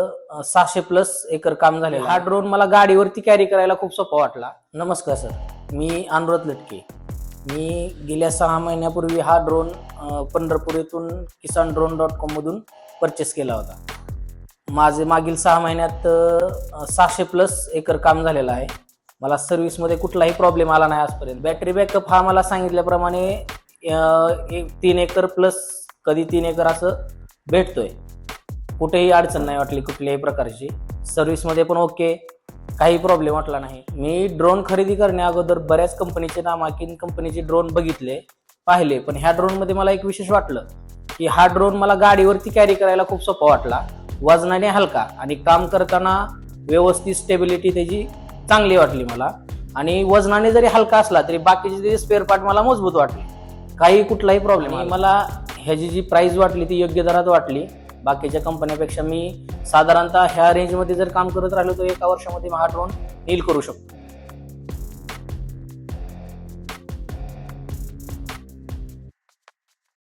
600+ acre काम झाले। हा ड्रोन मला गाडीवरती कॅरी करायला खूप सोपा वाटला। नमस्कार सर, मी अनुराध लटके। मी गेल्या 6 महिन्यापूर्वी हा ड्रोन पंढरपूर येथून kisan-drone.com मधून परचेस केला होता। माझे मागील 6 महिन्यात 600+ एकर काम झालेलं आहे। मला सर्व्हिसमध्ये कुठलाही प्रॉब्लेम आला नाही आजपर्यंत। बॅटरी बॅकअप हा मला सांगितल्याप्रमाणे 3 एकर प्लस कधी 3 एकर असं भेटतोय। कुठेही अडचण नाही वाटली कुठल्याही प्रकारची। सर्व्हिसमध्ये पण ओके, काही प्रॉब्लेम वाटला नाही। मी ड्रोन खरेदी करण्या अगोदर बऱ्याच कंपनीचे नामांकित कंपनीचे ड्रोन बघितले, पाहिले, पण ह्या ड्रोनमध्ये मला एक विशेष वाटलं की हा ड्रोन मला गाडीवरती कॅरी करायला खूप सोपा वाटला। वजनाने हलका आणि काम करताना व्यवस्थित स्टेबिलिटी त्याची चांगली वाटली मला। आणि वजनाने जरी हलका असला तरी बाकीचे स्पेअर पार्ट मला मजबूत वाटले, काही कुठलाही प्रॉब्लेम नाही। मला ह्याची जी प्राइस वाटली ती योग्य दरात वाटली। बाकीच्या कंपन्यापेक्षा मी साधारणतः ह्या रेंजमध्ये जर काम करत राहिलो तर 1 वर्षामध्ये हा ड्रोन डील करू शकतो।